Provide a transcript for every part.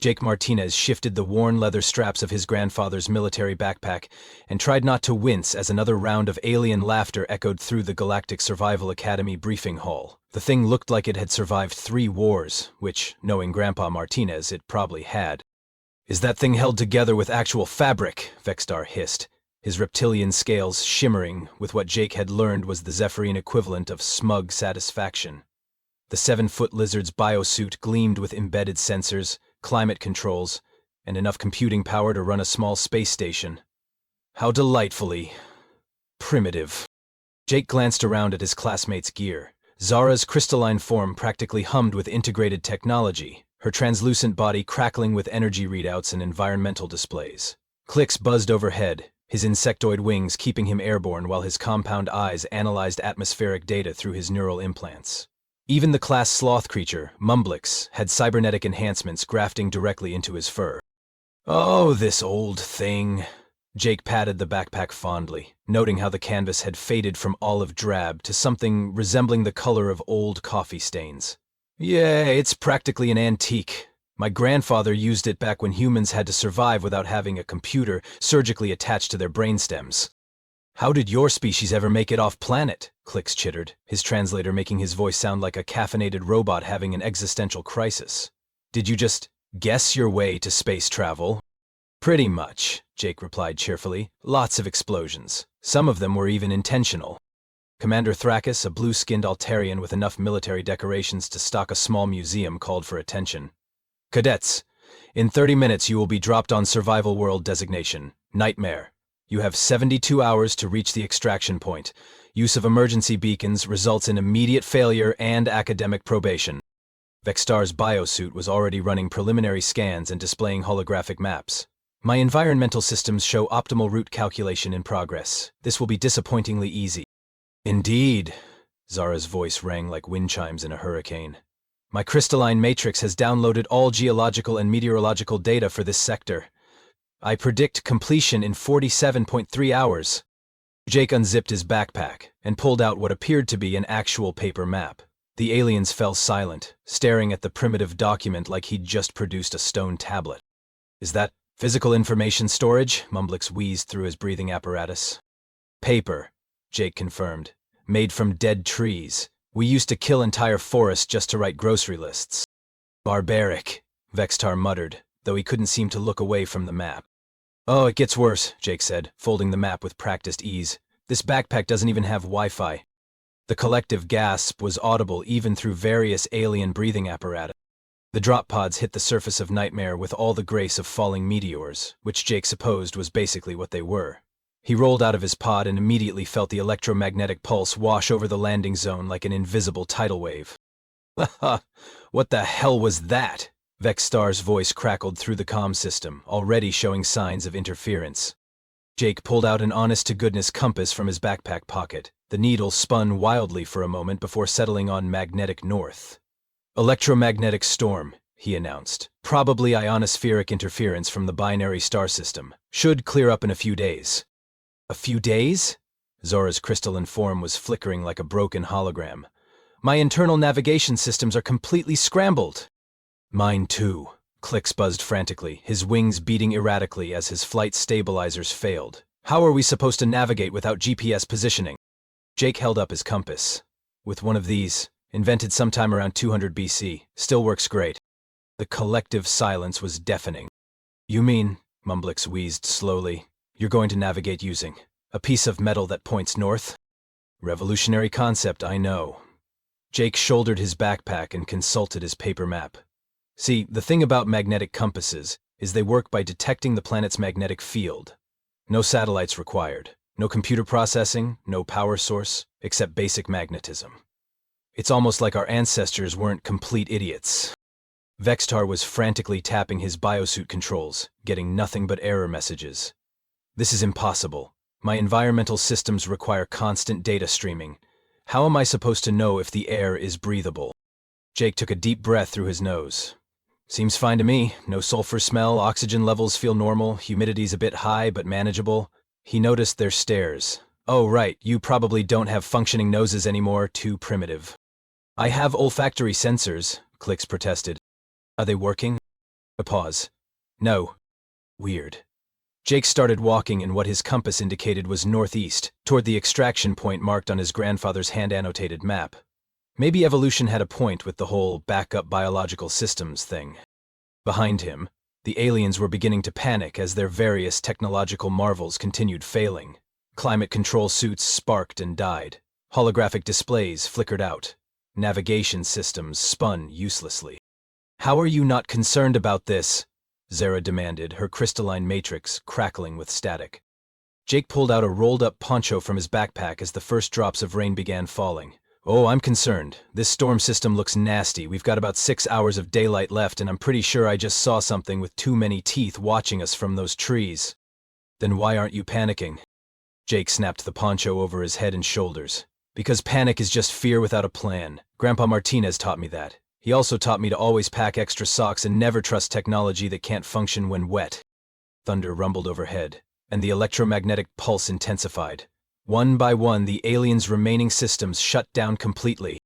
Jake Martinez shifted the worn leather straps of his grandfather's military backpack and tried not to wince as another round of alien laughter echoed through the Galactic Survival Academy briefing hall. The thing looked like it had survived 3 wars, which, knowing Grandpa Martinez, it probably had. "Is that thing held together with actual fabric?" Vexstar hissed, his reptilian scales shimmering with what Jake had learned was the Zephyrian equivalent of smug satisfaction. The 7-foot lizard's biosuit gleamed with embedded sensors, climate controls, and enough computing power to run a small space station. How delightfully primitive. Jake glanced around at his classmates' gear. Zara's crystalline form practically hummed with integrated technology, her translucent body crackling with energy readouts and environmental displays. Clicks buzzed overhead, his insectoid wings keeping him airborne while his compound eyes analyzed atmospheric data through his neural implants. Even the class sloth creature, Mumblix, had cybernetic enhancements grafting directly into his fur. "Oh, this old thing." Jake patted the backpack fondly, noting how the canvas had faded from olive drab to something resembling the color of old coffee stains. "Yeah, it's practically an antique. My grandfather used it back when humans had to survive without having a computer surgically attached to their brainstems." "How did your species ever make it off-planet?" Clicks chittered, his translator making his voice sound like a caffeinated robot having an existential crisis. "Did you just guess your way to space travel?" "Pretty much," Jake replied cheerfully. "Lots of explosions. Some of them were even intentional." Commander Thrakis, a blue-skinned Altarian with enough military decorations to stock a small museum, called for attention. "Cadets, in 30 minutes you will be dropped on Survival World designation, Nightmare. You have 72 hours to reach the extraction point. Use of emergency beacons results in immediate failure and academic probation." Vexstar's biosuit was already running preliminary scans and displaying holographic maps. "My environmental systems show optimal route calculation in progress. This will be disappointingly easy." "Indeed," Zara's voice rang like wind chimes in a hurricane. "My crystalline matrix has downloaded all geological and meteorological data for this sector. I predict completion in 47.3 hours. Jake unzipped his backpack and pulled out what appeared to be an actual paper map. The aliens fell silent, staring at the primitive document like he'd just produced a stone tablet. "Is that physical information storage?" Mumblix wheezed through his breathing apparatus. "Paper," Jake confirmed. "Made from dead trees. We used to kill entire forests just to write grocery lists." "Barbaric," Vexstar muttered, though he couldn't seem to look away from the map. "Oh, it gets worse," Jake said, folding the map with practiced ease. "This backpack doesn't even have Wi-Fi." The collective gasp was audible even through various alien breathing apparatus. The drop pods hit the surface of Nightmare with all the grace of falling meteors, which Jake supposed was basically what they were. He rolled out of his pod and immediately felt the electromagnetic pulse wash over the landing zone like an invisible tidal wave. "Haha, what the hell was that?" Vexstar's voice crackled through the comm system, already showing signs of interference. Jake pulled out an honest-to-goodness compass from his backpack pocket. The needle spun wildly for a moment before settling on magnetic north. "Electromagnetic storm," he announced. "Probably ionospheric interference from the binary star system. Should clear up in a few days." "A few days?" Zora's crystalline form was flickering like a broken hologram. "My internal navigation systems are completely scrambled." "Mine too." Clicks buzzed frantically, his wings beating erratically as his flight stabilizers failed. "How are we supposed to navigate without GPS positioning?" Jake held up his compass. "With one of these, invented sometime around 200 BC, still works great." The collective silence was deafening. "You mean," Mumblix wheezed slowly, "you're going to navigate using a piece of metal that points north?" "Revolutionary concept, I know." Jake shouldered his backpack and consulted his paper map. "See, the thing about magnetic compasses is they work by detecting the planet's magnetic field. No satellites required, no computer processing, no power source, except basic magnetism. It's almost like our ancestors weren't complete idiots." Vexstar was frantically tapping his biosuit controls, getting nothing but error messages. "This is impossible. My environmental systems require constant data streaming. How am I supposed to know if the air is breathable?" Jake took a deep breath through his nose. "Seems fine to me. No sulfur smell, oxygen levels feel normal, humidity's a bit high but manageable." He noticed their stares. "Oh right, you probably don't have functioning noses anymore, too primitive." "I have olfactory sensors," Clicks protested. "Are they working?" A pause. No. Weird. Jake started walking in what his compass indicated was northeast, toward the extraction point marked on his grandfather's hand-annotated map. Maybe evolution had a point with the whole backup biological systems thing. Behind him, the aliens were beginning to panic as their various technological marvels continued failing. Climate control suits sparked and died. Holographic displays flickered out. Navigation systems spun uselessly. "How are you not concerned about this?" Zara demanded, her crystalline matrix crackling with static. Jake pulled out a rolled-up poncho from his backpack as the first drops of rain began falling. "Oh, I'm concerned. This storm system looks nasty. We've got about 6 hours of daylight left, and I'm pretty sure I just saw something with too many teeth watching us from those trees." "Then why aren't you panicking?" Jake snapped the poncho over his head and shoulders. "Because panic is just fear without a plan. Grandpa Martinez taught me that. He also taught me to always pack extra socks and never trust technology that can't function when wet." Thunder rumbled overhead, and the electromagnetic pulse intensified. One by one, the aliens' remaining systems shut down completely.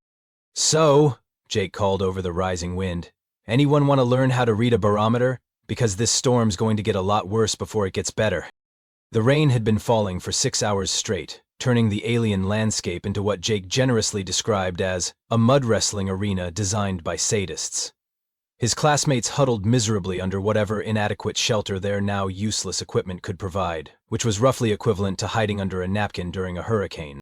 "So," Jake called over the rising wind, "anyone want to learn how to read a barometer? Because this storm's going to get a lot worse before it gets better." The rain had been falling for 6 hours straight, turning the alien landscape into what Jake generously described as a mud wrestling arena designed by sadists. His classmates huddled miserably under whatever inadequate shelter their now useless equipment could provide, which was roughly equivalent to hiding under a napkin during a hurricane.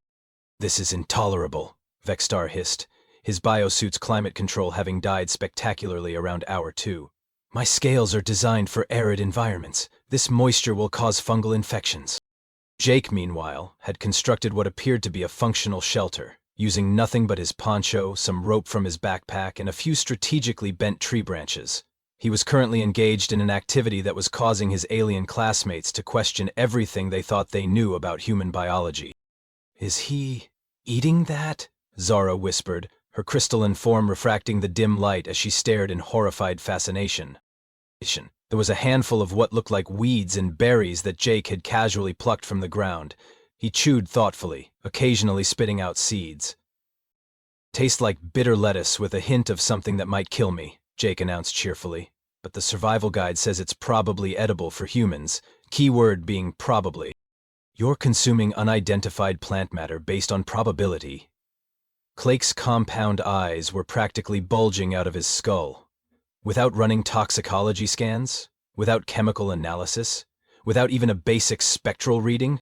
"This is intolerable," Vextar hissed, his biosuit's climate control having died spectacularly around hour 2. "My scales are designed for arid environments. This moisture will cause fungal infections." Jake, meanwhile, had constructed what appeared to be a functional shelter, using nothing but his poncho, some rope from his backpack, and a few strategically bent tree branches. He was currently engaged in an activity that was causing his alien classmates to question everything they thought they knew about human biology. "Is he eating that?" Zara whispered, her crystalline form refracting the dim light as she stared in horrified fascination. There was a handful of what looked like weeds and berries that Jake had casually plucked from the ground. He chewed thoughtfully, occasionally spitting out seeds. "Tastes like bitter lettuce with a hint of something that might kill me," Jake announced cheerfully. "But the survival guide says it's probably edible for humans, key word being probably. You're consuming unidentified plant matter based on probability." Clake's compound eyes were practically bulging out of his skull. "Without running toxicology scans? Without chemical analysis? Without even a basic spectral reading?"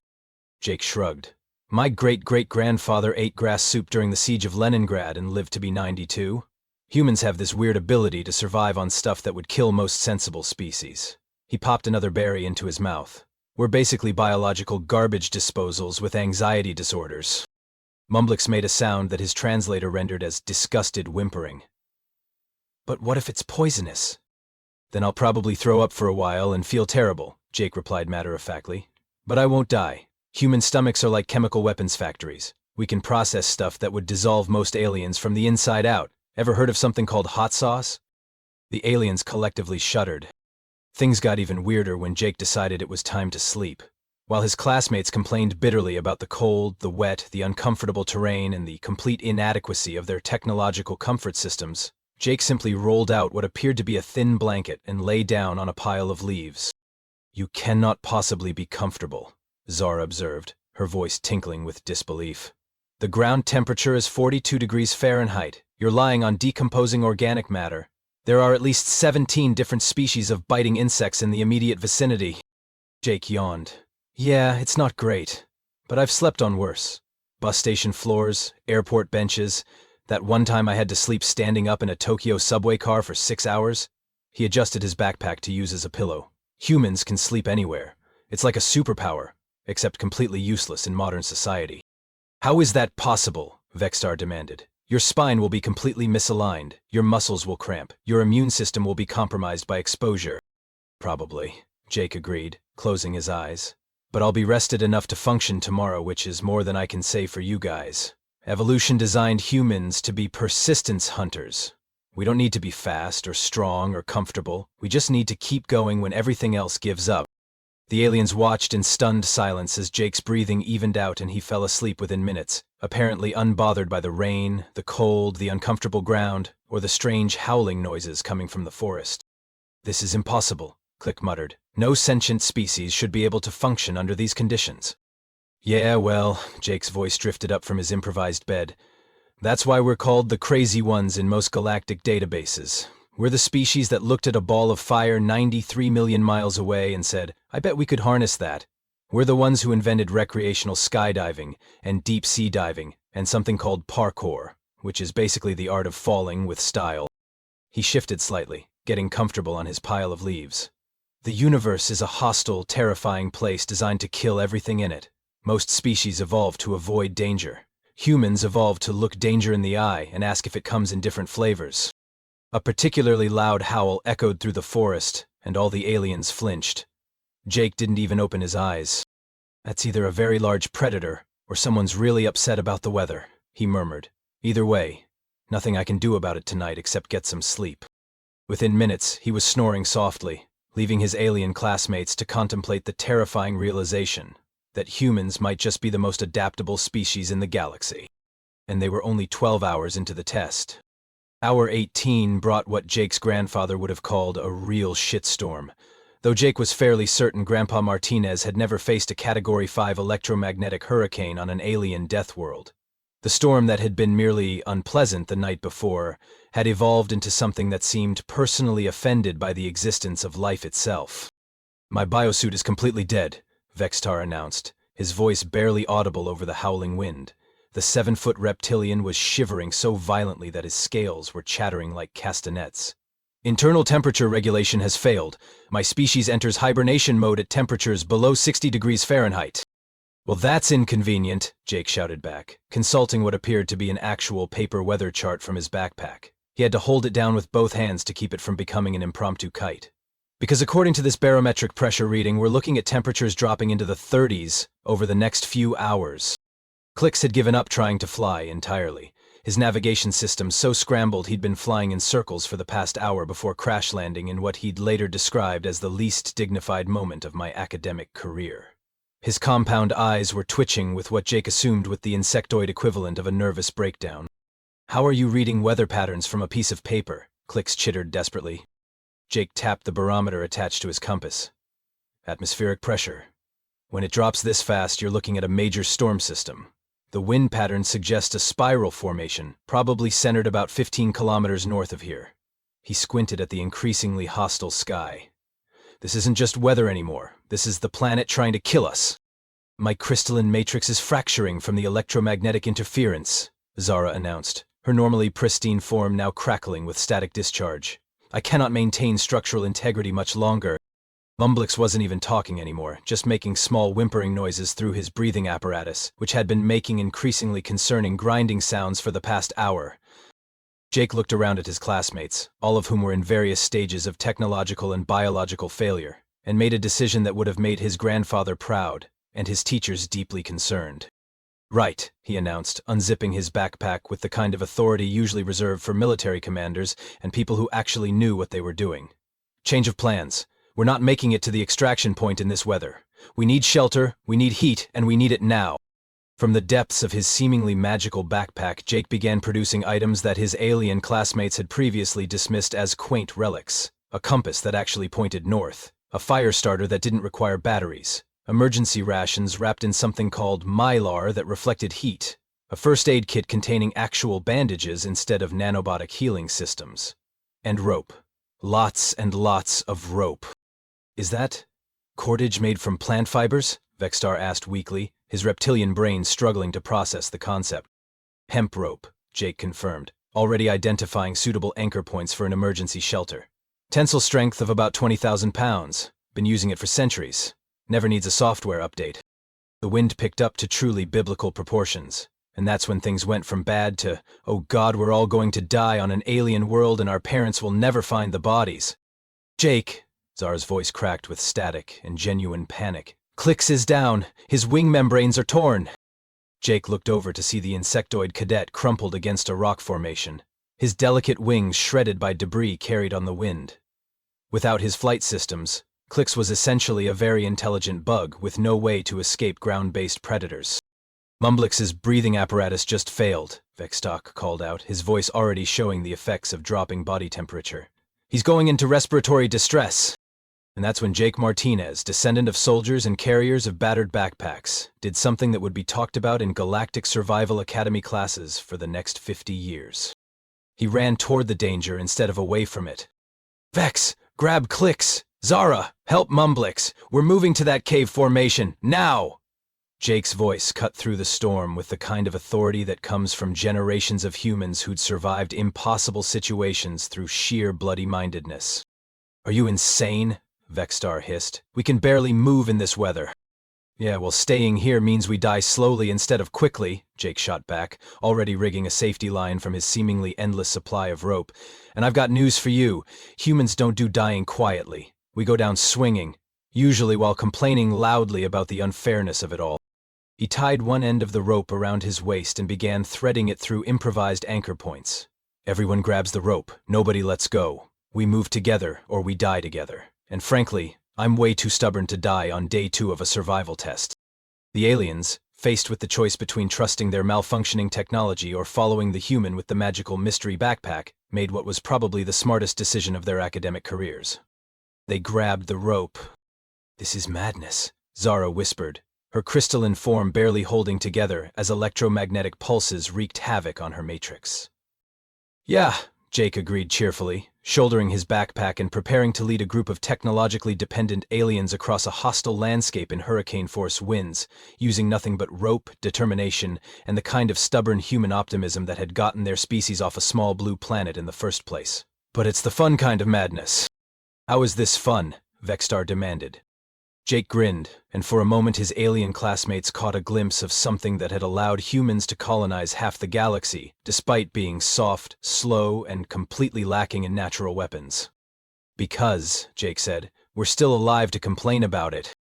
Jake shrugged. "My great-great-grandfather ate grass soup during the siege of Leningrad and lived to be 92. Humans have this weird ability to survive on stuff that would kill most sensible species." He popped another berry into his mouth. "We're basically biological garbage disposals with anxiety disorders." Mumblix made a sound that his translator rendered as disgusted whimpering. "But what if it's poisonous?" "Then I'll probably throw up for a while and feel terrible," Jake replied matter-of-factly. "But I won't die. Human stomachs are like chemical weapons factories. We can process stuff that would dissolve most aliens from the inside out. Ever heard of something called hot sauce?" The aliens collectively shuddered. Things got even weirder when Jake decided it was time to sleep. While his classmates complained bitterly about the cold, the wet, the uncomfortable terrain, and the complete inadequacy of their technological comfort systems, Jake simply rolled out what appeared to be a thin blanket and lay down on a pile of leaves. "You cannot possibly be comfortable," Zara observed, her voice tinkling with disbelief. "The ground temperature is 42 degrees Fahrenheit. You're lying on decomposing organic matter. There are at least 17 different species of biting insects in the immediate vicinity." Jake yawned. "Yeah, it's not great, but I've slept on worse. Bus station floors, airport benches. That one time I had to sleep standing up in a Tokyo subway car for 6 hours. He adjusted his backpack to use as a pillow. Humans can sleep anywhere. It's like a superpower, except completely useless in modern society. "How is that possible?" Vextar demanded. "Your spine will be completely misaligned, your muscles will cramp, your immune system will be compromised by exposure." "Probably," Jake agreed, closing his eyes. "But I'll be rested enough to function tomorrow, which is more than I can say for you guys. Evolution designed humans to be persistence hunters. We don't need to be fast or strong or comfortable. We just need to keep going when everything else gives up." The aliens watched in stunned silence as Jake's breathing evened out and he fell asleep within minutes, apparently unbothered by the rain, the cold, the uncomfortable ground, or the strange howling noises coming from the forest. This is impossible, Click muttered. No sentient species should be able to function under these conditions. Yeah, well, Jake's voice drifted up from his improvised bed. That's why we're called the crazy ones in most galactic databases. We're the species that looked at a ball of fire 93 million miles away and said, I bet we could harness that. We're the ones who invented recreational skydiving and deep-sea diving and something called parkour, which is basically the art of falling with style. He shifted slightly, getting comfortable on his pile of leaves. The universe is a hostile, terrifying place designed to kill everything in it. Most species evolve to avoid danger. Humans evolve to look danger in the eye and ask if it comes in different flavors. A particularly loud howl echoed through the forest, and all the aliens flinched. Jake didn't even open his eyes. That's either a very large predator, or someone's really upset about the weather, he murmured. Either way, nothing I can do about it tonight except get some sleep. Within minutes, he was snoring softly, leaving his alien classmates to contemplate the terrifying realization that humans might just be the most adaptable species in the galaxy. And they were only 12 hours into the test. Hour 18 brought what Jake's grandfather would have called a real shitstorm, though Jake was fairly certain Grandpa Martinez had never faced a Category 5 electromagnetic hurricane on an alien death world. The storm that had been merely unpleasant the night before had evolved into something that seemed personally offended by the existence of life itself. My biosuit is completely dead, Vextar announced, his voice barely audible over the howling wind. The 7-foot reptilian was shivering so violently that his scales were chattering like castanets. Internal temperature regulation has failed. My species enters hibernation mode at temperatures below 60 degrees Fahrenheit. Well, that's inconvenient, Jake shouted back, consulting what appeared to be an actual paper weather chart from his backpack. He had to hold it down with both hands to keep it from becoming an impromptu kite. Because according to this barometric pressure reading, we're looking at temperatures dropping into the 30s over the next few hours. Clix had given up trying to fly entirely. His navigation system so scrambled he'd been flying in circles for the past hour before crash landing in what he'd later described as the least dignified moment of my academic career. His compound eyes were twitching with what Jake assumed was the insectoid equivalent of a nervous breakdown. How are you reading weather patterns from a piece of paper? Clix chittered desperately. Jake tapped the barometer attached to his compass. Atmospheric pressure. When it drops this fast, you're looking at a major storm system. The wind pattern suggests a spiral formation, probably centered about 15 kilometers north of here. He squinted at the increasingly hostile sky. This isn't just weather anymore. This is the planet trying to kill us. My crystalline matrix is fracturing from the electromagnetic interference, Zara announced, her normally pristine form now crackling with static discharge. I cannot maintain structural integrity much longer. Mumblix wasn't even talking anymore, just making small whimpering noises through his breathing apparatus, which had been making increasingly concerning grinding sounds for the past hour. Jake looked around at his classmates, all of whom were in various stages of technological and biological failure, and made a decision that would have made his grandfather proud, and his teachers deeply concerned. Right, he announced, unzipping his backpack with the kind of authority usually reserved for military commanders and people who actually knew what they were doing. Change of plans. We're not making it to the extraction point in this weather. We need shelter, we need heat, and we need it now. From the depths of his seemingly magical backpack, Jake began producing items that his alien classmates had previously dismissed as quaint relics. A compass that actually pointed north, a fire starter that didn't require batteries, emergency rations wrapped in something called mylar that reflected heat, a first aid kit containing actual bandages instead of nanobotic healing systems, and rope. Lots and lots of rope. Is that cordage made from plant fibers? Vextar asked weakly, his reptilian brain struggling to process the concept. Hemp rope, Jake confirmed, already identifying suitable anchor points for an emergency shelter. Tensile strength of about 20,000 pounds. Been using it for centuries. Never needs a software update. The wind picked up to truly biblical proportions, and that's when things went from bad to, oh God, we're all going to die on an alien world and our parents will never find the bodies. Jake, Zara's voice cracked with static and genuine panic. Clix is down. His wing membranes are torn. Jake looked over to see the insectoid cadet crumpled against a rock formation, his delicate wings shredded by debris carried on the wind. Without his flight systems, Clix was essentially a very intelligent bug with no way to escape ground-based predators. Mumblix's breathing apparatus just failed, Vexstock called out, his voice already showing the effects of dropping body temperature. He's going into respiratory distress. And that's when Jake Martinez, descendant of soldiers and carriers of battered backpacks, did something that would be talked about in Galactic Survival Academy classes for the next 50 years. He ran toward the danger instead of away from it. Vex, grab Clicks! Zara, help Mumblix! We're moving to that cave formation, now! Jake's voice cut through the storm with the kind of authority that comes from generations of humans who'd survived impossible situations through sheer bloody-mindedness. Are you insane? Vexstar hissed. We can barely move in this weather. Yeah, well, staying here means we die slowly instead of quickly, Jake shot back, already rigging a safety line from his seemingly endless supply of rope. And I've got news for you. Humans don't do dying quietly. We go down swinging, usually while complaining loudly about the unfairness of it all. He tied one end of the rope around his waist and began threading it through improvised anchor points. Everyone grabs the rope. Nobody lets go. We move together, or we die together. And frankly, I'm way too stubborn to die on day 2 of a survival test. The aliens, faced with the choice between trusting their malfunctioning technology or following the human with the magical mystery backpack, made what was probably the smartest decision of their academic careers. They grabbed the rope. This is madness, Zara whispered, her crystalline form barely holding together as electromagnetic pulses wreaked havoc on her matrix. Yeah, Jake agreed cheerfully, shouldering his backpack and preparing to lead a group of technologically dependent aliens across a hostile landscape in hurricane-force winds, using nothing but rope, determination, and the kind of stubborn human optimism that had gotten their species off a small blue planet in the first place. But it's the fun kind of madness. How is this fun? Vexstar demanded. Jake grinned, and for a moment his alien classmates caught a glimpse of something that had allowed humans to colonize half the galaxy, despite being soft, slow, and completely lacking in natural weapons. Because, Jake said, we're still alive to complain about it.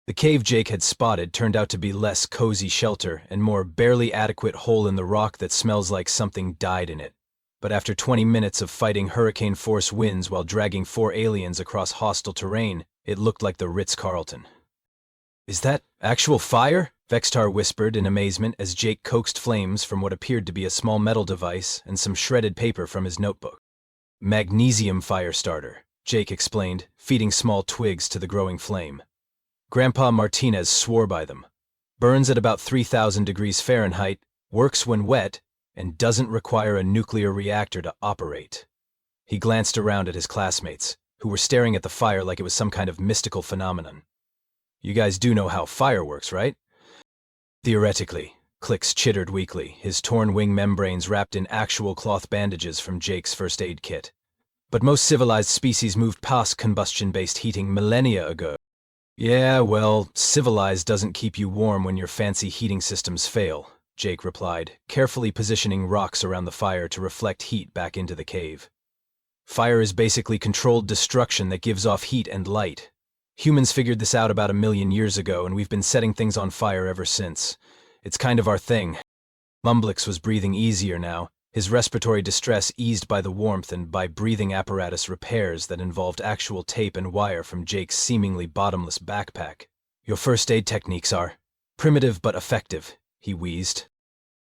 The cave Jake had spotted turned out to be less cozy shelter and more barely adequate hole in the rock that smells like something died in it. But after 20 minutes of fighting hurricane-force winds while dragging 4 aliens across hostile terrain, it looked like the Ritz-Carlton. Is that actual fire? Vexstar whispered in amazement as Jake coaxed flames from what appeared to be a small metal device and some shredded paper from his notebook. Magnesium fire starter, Jake explained, feeding small twigs to the growing flame. Grandpa Martinez swore by them. Burns at about 3,000 degrees Fahrenheit, works when wet, and doesn't require a nuclear reactor to operate. He glanced around at his classmates, who were staring at the fire like it was some kind of mystical phenomenon. You guys do know how fire works, right? Theoretically, Clicks chittered weakly, his torn wing membranes wrapped in actual cloth bandages from Jake's first aid kit. But most civilized species moved past combustion-based heating millennia ago. Yeah, well, civilized doesn't keep you warm when your fancy heating systems fail, Jake replied, carefully positioning rocks around the fire to reflect heat back into the cave. Fire is basically controlled destruction that gives off heat and light. Humans figured this out about 1 million years ago, and we've been setting things on fire ever since. It's kind of our thing. Mumblix was breathing easier now, his respiratory distress eased by the warmth and by breathing apparatus repairs that involved actual tape and wire from Jake's seemingly bottomless backpack. Your first aid techniques are primitive but effective, he wheezed.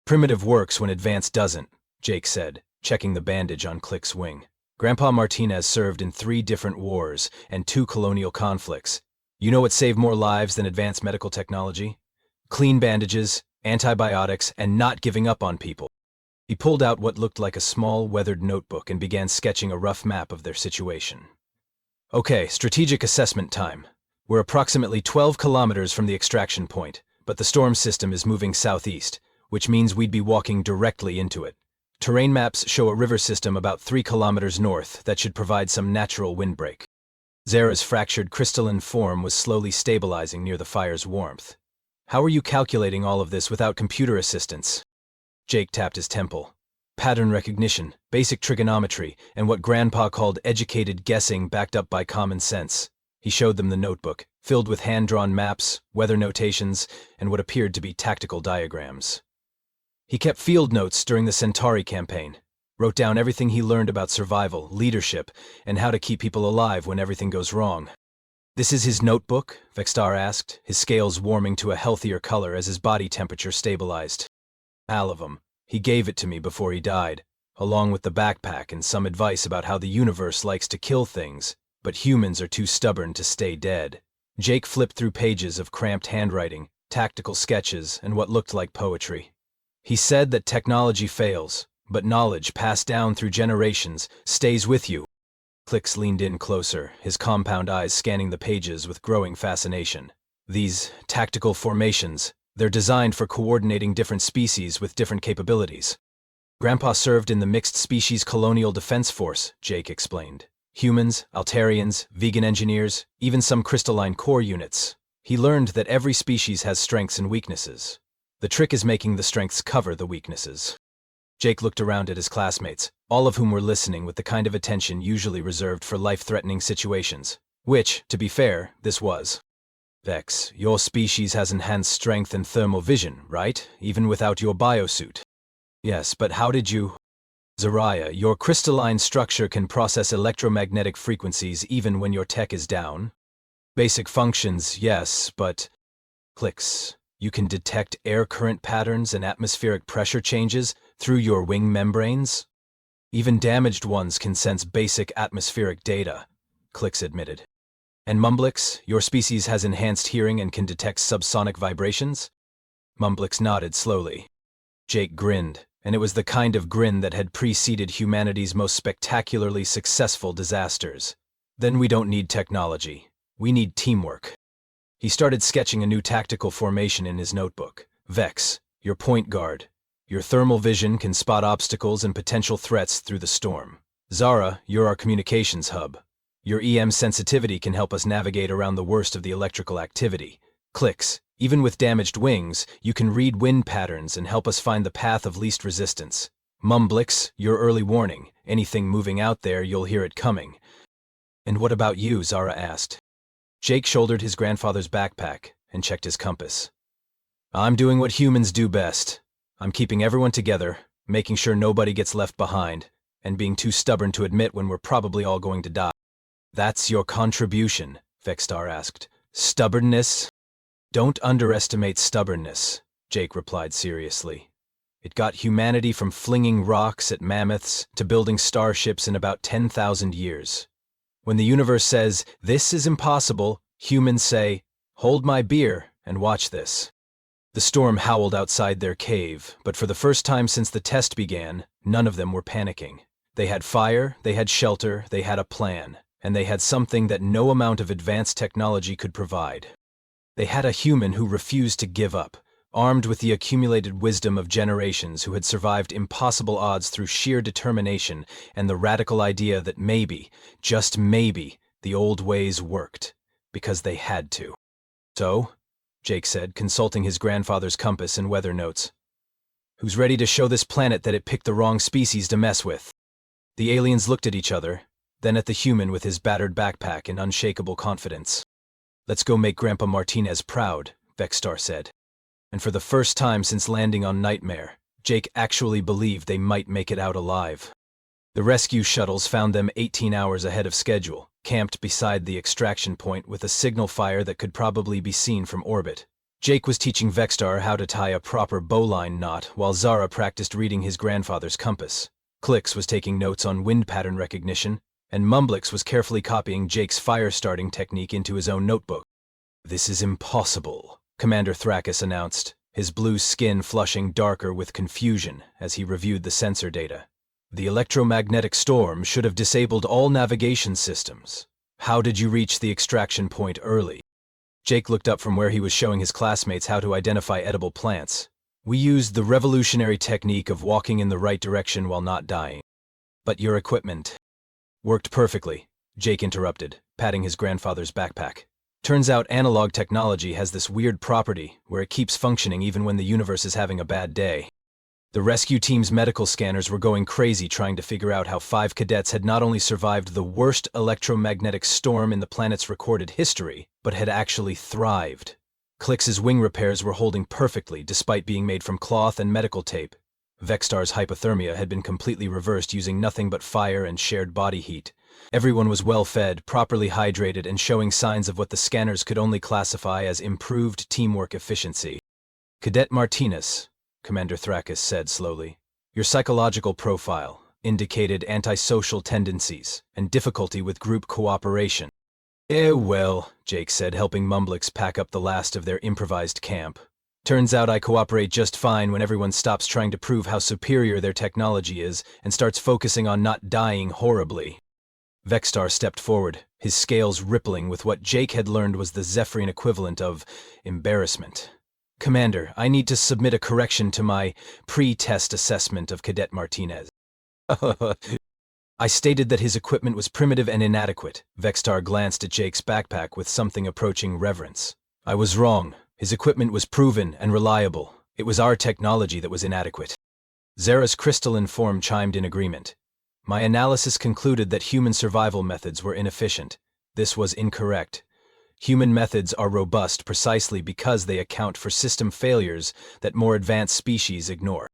Primitive works when advanced doesn't, Jake said, checking the bandage on Click's wing. Grandpa Martinez served in 3 different wars and 2 colonial conflicts. You know what saved more lives than advanced medical technology? Clean bandages, antibiotics, and not giving up on people. He pulled out what looked like a small, weathered notebook and began sketching a rough map of their situation. Okay, strategic assessment time. We're approximately 12 kilometers from the extraction point, but the storm system is moving southeast, which means we'd be walking directly into it. Terrain maps show a river system about 3 kilometers north that should provide some natural windbreak. Zara's fractured crystalline form was slowly stabilizing near the fire's warmth. How are you calculating all of this without computer assistance? Jake tapped his temple. Pattern recognition, basic trigonometry, and what Grandpa called educated guessing backed up by common sense. He showed them the notebook, filled with hand-drawn maps, weather notations, and what appeared to be tactical diagrams. He kept field notes during the Centauri campaign, wrote down everything he learned about survival, leadership, and how to keep people alive when everything goes wrong. This is his notebook? Vexstar asked, his scales warming to a healthier color as his body temperature stabilized. All of them. He gave it to me before he died. along with the backpack and some advice about how the universe likes to kill things, but humans are too stubborn to stay dead. Jake flipped through pages of cramped handwriting, tactical sketches, and what looked like poetry. He said that technology fails, but knowledge passed down through generations stays with you. Clicks leaned in closer, his compound eyes scanning the pages with growing fascination. These tactical formations, they're designed for coordinating different species with different capabilities. Grandpa served in the Mixed Species Colonial Defense Force, Jake explained. Humans, Altarians, vegan engineers, even some crystalline core units. He learned that every species has strengths and weaknesses. The trick is making the strengths cover the weaknesses. Jake looked around at his classmates, all of whom were listening with the kind of attention usually reserved for life-threatening situations. Which, to be fair, this was. Vex, your species has enhanced strength and thermal vision, right? Even without your biosuit. Yes, but how did you... Zariah, your crystalline structure can process electromagnetic frequencies even when your tech is down. Basic functions, yes, but... Clicks. You can detect air current patterns and atmospheric pressure changes through your wing membranes? Even damaged ones can sense basic atmospheric data, Clicks admitted. And Mumblix, your species has enhanced hearing and can detect subsonic vibrations? Mumblix nodded slowly. Jake grinned, and it was the kind of grin that had preceded humanity's most spectacularly successful disasters. Then we don't need technology. We need teamwork. He started sketching a new tactical formation in his notebook. Vex, your point guard. Your thermal vision can spot obstacles and potential threats through the storm. Zara, you're our communications hub. Your EM sensitivity can help us navigate around the worst of the electrical activity. Clicks, even with damaged wings, you can read wind patterns and help us find the path of least resistance. Mumblix, your early warning. Anything moving out there, you'll hear it coming. And what about you? Zara asked. Jake shouldered his grandfather's backpack and checked his compass. I'm doing what humans do best. I'm keeping everyone together, making sure nobody gets left behind, and being too stubborn to admit when we're probably all going to die. That's your contribution, Vexstar asked. Stubbornness? Don't underestimate stubbornness, Jake replied seriously. It got humanity from flinging rocks at mammoths to building starships in about 10,000 years. When the universe says, this is impossible, humans say, hold my beer and watch this. The storm howled outside their cave, but for the first time since the test began, none of them were panicking. They had fire, they had shelter, they had a plan, and they had something that no amount of advanced technology could provide. They had a human who refused to give up, armed with the accumulated wisdom of generations who had survived impossible odds through sheer determination and the radical idea that maybe, just maybe, the old ways worked, because they had to. So, Jake said, consulting his grandfather's compass and weather notes, who's ready to show this planet that it picked the wrong species to mess with? The aliens looked at each other, then at the human with his battered backpack in unshakable confidence. Let's go make Grandpa Martinez proud, Vexstar said. And for the first time since landing on Nightmare, Jake actually believed they might make it out alive. The rescue shuttles found them 18 hours ahead of schedule, camped beside the extraction point with a signal fire that could probably be seen from orbit. Jake was teaching Vexstar how to tie a proper bowline knot while Zara practiced reading his grandfather's compass. Clicks was taking notes on wind pattern recognition, and Mumblix was carefully copying Jake's fire-starting technique into his own notebook. This is impossible, Commander Thrakis announced, his blue skin flushing darker with confusion as he reviewed the sensor data. The electromagnetic storm should have disabled all navigation systems. How did you reach the extraction point early? Jake looked up from where he was showing his classmates how to identify edible plants. We used the revolutionary technique of walking in the right direction while not dying. But your equipment worked perfectly, Jake interrupted, patting his grandfather's backpack. Turns out analog technology has this weird property where it keeps functioning even when the universe is having a bad day. The rescue team's medical scanners were going crazy trying to figure out how 5 cadets had not only survived the worst electromagnetic storm in the planet's recorded history, but had actually thrived. Clix's wing repairs were holding perfectly despite being made from cloth and medical tape. Vexstar's hypothermia had been completely reversed using nothing but fire and shared body heat. Everyone was well-fed, properly hydrated, and showing signs of what the scanners could only classify as improved teamwork efficiency. Cadet Martinez, Commander Thrakis said slowly, your psychological profile, indicated antisocial tendencies and difficulty with group cooperation. Well, Jake said, helping Mumblix pack up the last of their improvised camp. Turns out I cooperate just fine when everyone stops trying to prove how superior their technology is and starts focusing on not dying horribly. Vexstar stepped forward, his scales rippling with what Jake had learned was the Zephyrian equivalent of embarrassment. Commander, I need to submit a correction to my pre-test assessment of Cadet Martinez. I stated that his equipment was primitive and inadequate. Vexstar glanced at Jake's backpack with something approaching reverence. I was wrong. His equipment was proven and reliable. It was our technology that was inadequate. Zara's crystalline form chimed in agreement. My analysis concluded that human survival methods were inefficient. This was incorrect. Human methods are robust precisely because they account for system failures that more advanced species ignore.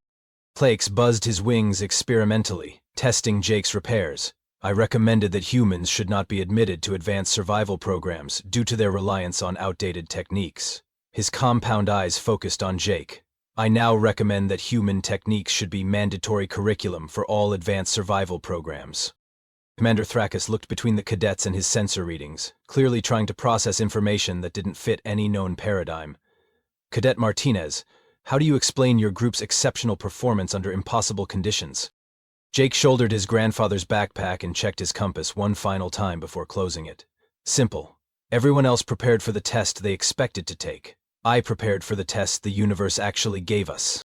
Plakes buzzed his wings experimentally, testing Jake's repairs. I recommended that humans should not be admitted to advanced survival programs due to their reliance on outdated techniques. His compound eyes focused on Jake. I now recommend that human techniques should be mandatory curriculum for all advanced survival programs. Commander Thrakus looked between the cadets and his sensor readings, clearly trying to process information that didn't fit any known paradigm. Cadet Martinez, how do you explain your group's exceptional performance under impossible conditions? Jake shouldered his grandfather's backpack and checked his compass one final time before closing it. Simple. Everyone else prepared for the test they expected to take. I prepared for the test the universe actually gave us.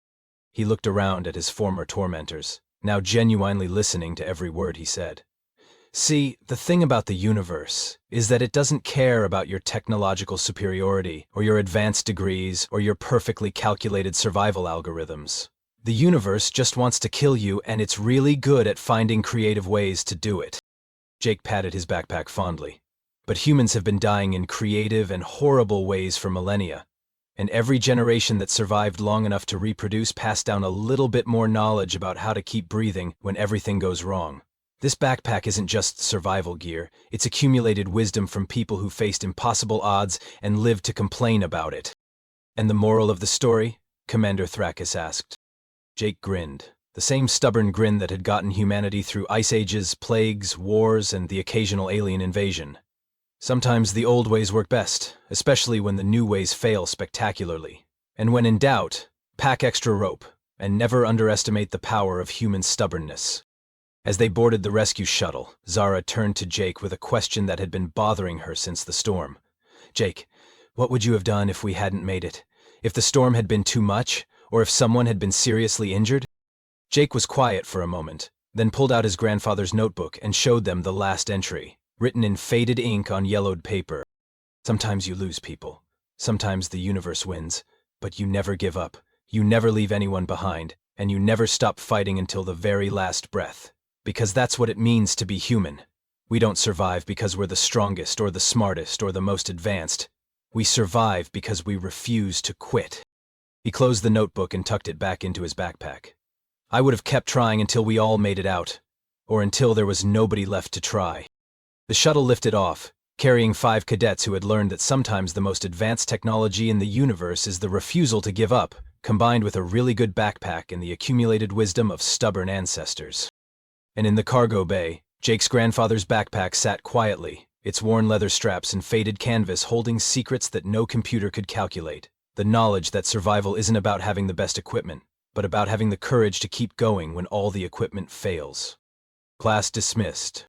He looked around at his former tormentors, now genuinely listening to every word he said. See, the thing about the universe is that it doesn't care about your technological superiority, or your advanced degrees, or your perfectly calculated survival algorithms. The universe just wants to kill you, and it's really good at finding creative ways to do it. Jake patted his backpack fondly. But humans have been dying in creative and horrible ways for millennia. And every generation that survived long enough to reproduce passed down a little bit more knowledge about how to keep breathing when everything goes wrong. This backpack isn't just survival gear, it's accumulated wisdom from people who faced impossible odds and lived to complain about it. And the moral of the story? Commander Thrakus asked. Jake grinned, the same stubborn grin that had gotten humanity through ice ages, plagues, wars, and the occasional alien invasion. Sometimes the old ways work best, especially when the new ways fail spectacularly. And when in doubt, pack extra rope, and never underestimate the power of human stubbornness. As they boarded the rescue shuttle, Zara turned to Jake with a question that had been bothering her since the storm. Jake, what would you have done if we hadn't made it? If the storm had been too much, or if someone had been seriously injured? Jake was quiet for a moment, then pulled out his grandfather's notebook and showed them the last entry, written in faded ink on yellowed paper. Sometimes you lose people. Sometimes the universe wins. But you never give up. You never leave anyone behind. And you never stop fighting until the very last breath. Because that's what it means to be human. We don't survive because we're the strongest or the smartest or the most advanced. We survive because we refuse to quit. He closed the notebook and tucked it back into his backpack. I would have kept trying until we all made it out. Or until there was nobody left to try. The shuttle lifted off, carrying 5 cadets who had learned that sometimes the most advanced technology in the universe is the refusal to give up, combined with a really good backpack and the accumulated wisdom of stubborn ancestors. And in the cargo bay, Jake's grandfather's backpack sat quietly, its worn leather straps and faded canvas holding secrets that no computer could calculate. The knowledge that survival isn't about having the best equipment, but about having the courage to keep going when all the equipment fails. Class dismissed.